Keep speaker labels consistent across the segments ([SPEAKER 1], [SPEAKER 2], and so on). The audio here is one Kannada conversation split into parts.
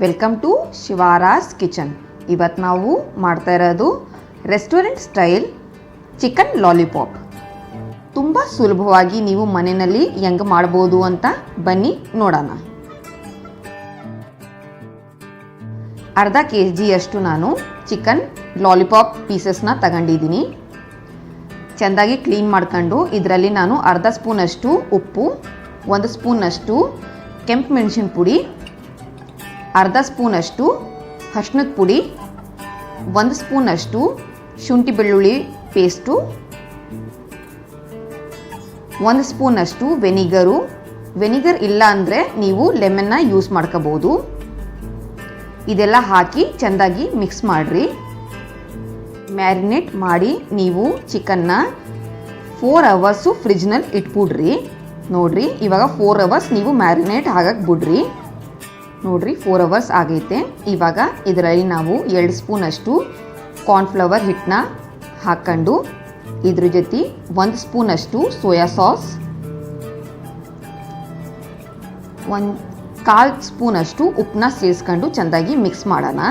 [SPEAKER 1] Welcome to ಶಿವಾರಾಸ್ kitchen. ಇವತ್ತು ನಾವು ಮಾಡ್ತಾ ಇರೋದು ರೆಸ್ಟೋರೆಂಟ್ ಸ್ಟೈಲ್ ಚಿಕನ್ ಲಾಲಿಪಾಪ್. ತುಂಬ ಸುಲಭವಾಗಿ ನೀವು ಮನೆಯಲ್ಲಿ ಹೆಂಗೆ ಮಾಡ್ಬೋದು ಅಂತ ಬನ್ನಿ ನೋಡೋಣ. ಅರ್ಧ kg ನಾನು ಚಿಕನ್ ಲಾಲಿಪಾಪ್ ಪೀಸಸ್ನ ತಗೊಂಡಿದ್ದೀನಿ. ಚೆಂದಾಗಿ ಕ್ಲೀನ್ ಮಾಡ್ಕೊಂಡು ಇದರಲ್ಲಿ ನಾನು ಅರ್ಧ ಸ್ಪೂನಷ್ಟು ಉಪ್ಪು, 1 ಸ್ಪೂನಷ್ಟು ಕೆಂಪು ಮೆಣಸಿನ ಪುಡಿ, ಅರ್ಧ ಸ್ಪೂನಷ್ಟು ಅರಿಶಿಣದ ಪುಡಿ, 1 ಸ್ಪೂನಷ್ಟು ಶುಂಠಿ ಬೆಳ್ಳುಳ್ಳಿ ಪೇಸ್ಟು, 1 ಸ್ಪೂನಷ್ಟು ವೆನಿಗರ್ ಇಲ್ಲ ಅಂದರೆ ನೀವು ಲೆಮನ್ನ ಯೂಸ್ ಮಾಡ್ಕೋಬೋದು. ಇದೆಲ್ಲ ಹಾಕಿ ಚೆಂದಾಗಿ ಮಿಕ್ಸ್ ಮಾಡಿರಿ. ಮ್ಯಾರಿನೇಟ್ ಮಾಡಿ ನೀವು ಚಿಕನ್ನ 4 ಅವರ್ಸು ಫ್ರಿಜ್ನಲ್ಲಿ ಇಟ್ಬಿಡ್ರಿ. ನೋಡಿರಿ, ಇವಾಗ 4 ಅವರ್ಸ್ ನೀವು ಮ್ಯಾರಿನೇಟ್ ಆಗಕ್ಕೆ ಬಿಡ್ರಿ. ನೋಡಿರಿ, 4 ಅವರ್ಸ್ ಆಗೈತೆ. ಇವಾಗ ಇದರಲ್ಲಿ ನಾವು 2 ಸ್ಪೂನಷ್ಟು ಕಾರ್ನ್ಫ್ಲವರ್ ಹಿಟ್ಟನ್ನ ಹಾಕ್ಕೊಂಡು ಇದ್ರ ಜೊತೆ 1 ಸ್ಪೂನಷ್ಟು ಸೋಯಾ ಸಾಸ್, 1/4 ಸ್ಪೂನಷ್ಟು ಉಪ್ಪನ್ನ ಸೇರಿಸ್ಕೊಂಡು ಚೆಂದಾಗಿ ಮಿಕ್ಸ್ ಮಾಡೋಣ.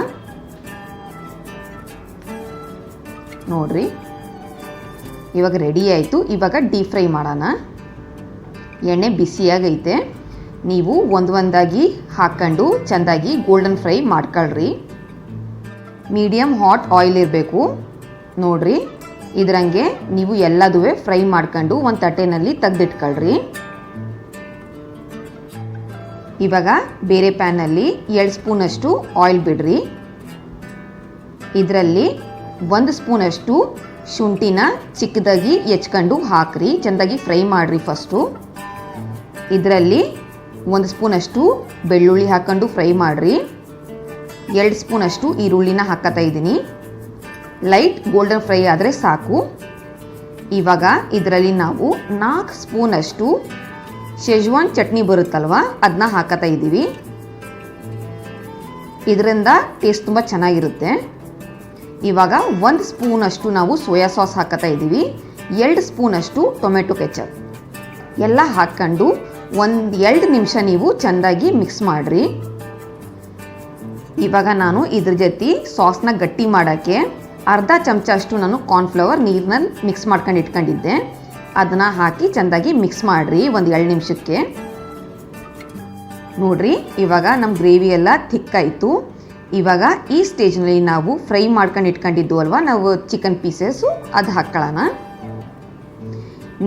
[SPEAKER 1] ನೋಡಿರಿ, ಇವಾಗ ರೆಡಿ ಆಯಿತು. ಇವಾಗ ಡೀಪ್ ಫ್ರೈ ಮಾಡೋಣ. ಎಣ್ಣೆ ಬಿಸಿಯಾಗೈತೆ. ನೀವು ಒಂದಾಗಿ ಹಾಕ್ಕೊಂಡು ಚೆಂದಾಗಿ ಗೋಲ್ಡನ್ ಫ್ರೈ ಮಾಡ್ಕೊಳ್ರಿ. ಮೀಡಿಯಮ್ ಹಾಟ್ ಆಯಿಲ್ ಇರಬೇಕು. ನೋಡಿರಿ, ಇದರಂಗೆ ನೀವು ಎಲ್ಲದೂ ಫ್ರೈ ಮಾಡ್ಕೊಂಡು ಒಂದು ತಟ್ಟೆನಲ್ಲಿ ತೆಗೆದಿಟ್ಕೊಳ್ರಿ. ಇವಾಗ ಬೇರೆ ಪ್ಯಾನಲ್ಲಿ 2 ಸ್ಪೂನಷ್ಟು ಆಯಿಲ್ ಬಿಡ್ರಿ. ಇದರಲ್ಲಿ 1 ಸ್ಪೂನಷ್ಟು ಶುಂಠಿನ ಚಿಕ್ಕದಾಗಿ ಹೆಚ್ಕೊಂಡು ಹಾಕ್ರಿ. ಚೆಂದಾಗಿ ಫ್ರೈ ಮಾಡಿರಿ ಫಸ್ಟು. ಇದರಲ್ಲಿ 1 ಸ್ಪೂನಷ್ಟು ಬೆಳ್ಳುಳ್ಳಿ ಹಾಕ್ಕೊಂಡು ಫ್ರೈ ಮಾಡಿರಿ. 2 ಸ್ಪೂನಷ್ಟು ಈರುಳ್ಳಿನ ಹಾಕ್ತಾ ಇದ್ದೀನಿ. ಲೈಟ್ ಗೋಲ್ಡನ್ ಫ್ರೈ ಆದರೆ ಸಾಕು. ಇವಾಗ ಇದರಲ್ಲಿ ನಾವು 4 ಸ್ಪೂನಷ್ಟು ಶೆಜ್ವಾನ್ ಚಟ್ನಿ ಬರುತ್ತಲ್ವ, ಅದನ್ನ ಹಾಕ್ತಾ ಇದ್ದೀವಿ. ಇದರಿಂದ ಟೇಸ್ಟ್ ತುಂಬ ಚೆನ್ನಾಗಿರುತ್ತೆ. ಇವಾಗ 1 ಸ್ಪೂನಷ್ಟು ನಾವು ಸೋಯಾ ಸಾಸ್ ಹಾಕ್ತಾ ಇದ್ದೀವಿ. 2 ಸ್ಪೂನಷ್ಟು ಟೊಮೆಟೊ ಕೆಚಪ್ ಎಲ್ಲ ಹಾಕ್ಕೊಂಡು 1-2 ನಿಮಿಷ ನೀವು ಚೆಂದಾಗಿ ಮಿಕ್ಸ್ ಮಾಡಿರಿ. ಇವಾಗ ನಾನು ಇದ್ರ ಜೊತೆ ಸಾಸ್ನ ಗಟ್ಟಿ ಮಾಡೋಕ್ಕೆ ಅರ್ಧ ಚಮಚ ಅಷ್ಟು ನಾನು ಕಾರ್ನ್ಫ್ಲವರ್ ನೀರಿನಲ್ಲಿ ಮಿಕ್ಸ್ ಮಾಡ್ಕೊಂಡು ಇಟ್ಕೊಂಡಿದ್ದೆ. ಅದನ್ನು ಹಾಕಿ ಚೆಂದಾಗಿ ಮಿಕ್ಸ್ ಮಾಡಿರಿ 1-2 ನಿಮಿಷಕ್ಕೆ. ನೋಡಿರಿ, ಇವಾಗ ನಮ್ಮ ಗ್ರೇವಿ ಎಲ್ಲ ಥಿಕ್ಕಾಯಿತು. ಇವಾಗ ಈ ಸ್ಟೇಜ್ನಲ್ಲಿ ನಾವು ಫ್ರೈ ಮಾಡ್ಕೊಂಡು ಇಟ್ಕೊಂಡಿದ್ದು ಅಲ್ವಾ ನಾವು ಚಿಕನ್ ಪೀಸಸ್ಸು, ಅದು ಹಾಕ್ಕೊಳ್ಳೋಣ.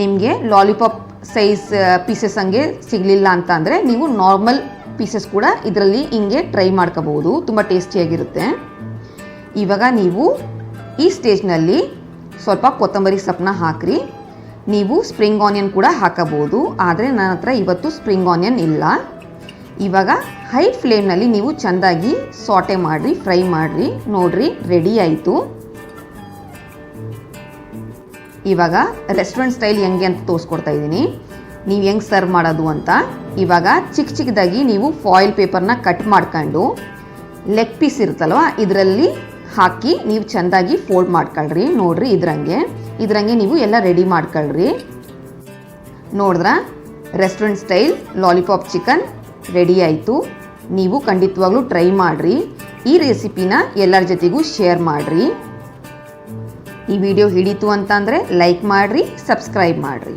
[SPEAKER 1] ನಿಮಗೆ ಲಾಲಿಪಾಪ್ ಸೈಜ್ ಪೀಸಸ್ ಹಂಗೆ ಸಿಗಲಿಲ್ಲ ಅಂತ ಅಂದರೆ ನೀವು ನಾರ್ಮಲ್ ಪೀಸಸ್ ಕೂಡ ಇದರಲ್ಲಿ ಹಿಂಗೆ ಟ್ರೈ ಮಾಡ್ಕೋಬೋದು. ತುಂಬ ಟೇಸ್ಟಿಯಾಗಿರುತ್ತೆ. ಇವಾಗ ನೀವು ಈ ಸ್ಟೇಜ್ನಲ್ಲಿ ಸ್ವಲ್ಪ ಕೊತ್ತಂಬರಿ ಸೊಪ್ಪನ್ನ ಹಾಕಿರಿ. ನೀವು ಸ್ಪ್ರಿಂಗ್ ಆನಿಯನ್ ಕೂಡ ಹಾಕಬಹುದು, ಆದರೆ ನನ್ನ ಹತ್ರ ಇವತ್ತು ಸ್ಪ್ರಿಂಗ್ ಆನಿಯನ್ ಇಲ್ಲ. ಇವಾಗ ಹೈ ಫ್ಲೇಮ್ನಲ್ಲಿ ನೀವು ಚೆಂದಾಗಿ ಸಾಟೆ ಮಾಡಿರಿ, ಫ್ರೈ ಮಾಡಿರಿ. ನೋಡಿರಿ, ರೆಡಿ ಆಯಿತು. ಇವಾಗ ರೆಸ್ಟೋರೆಂಟ್ ಸ್ಟೈಲ್ ಹೆಂಗೆ ಅಂತ ತೋರಿಸ್ಕೊಡ್ತಾ ಇದ್ದೀನಿ, ನೀವು ಹೆಂಗೆ ಸರ್ವ್ ಮಾಡೋದು ಅಂತ. ಇವಾಗ ಚಿಕ್ಕದಾಗಿ ನೀವು ಫಾಯಿಲ್ ಪೇಪರ್ನ ಕಟ್ ಮಾಡ್ಕೊಂಡು ಲೆಗ್ ಪೀಸ್ ಇರುತ್ತಲ್ವ ಇದರಲ್ಲಿ ಹಾಕಿ ನೀವು ಚೆಂದಾಗಿ ಫೋಲ್ಡ್ ಮಾಡ್ಕೊಳ್ರಿ. ನೋಡಿರಿ, ಇದ್ರಂಗೆ ನೀವು ಎಲ್ಲ ರೆಡಿ ಮಾಡ್ಕೊಳ್ರಿ. ನೋಡಿದ್ರ, restaurant style lollipop chicken ready ಆಯಿತು. ನೀವು ಖಂಡಿತವಾಗ್ಲೂ ಟ್ರೈ ಮಾಡಿರಿ. ಈ ರೆಸಿಪಿನ ಎಲ್ಲರ ಜೊತೆಗೂ ಶೇರ್ ಮಾಡಿರಿ. ಈ ವಿಡಿಯೋ ಹಿಡಿತು ಅಂತಂದರೆ ಲೈಕ್ ಮಾಡಿರಿ, ಸಬ್ಸ್ಕ್ರೈಬ್ ಮಾಡಿರಿ.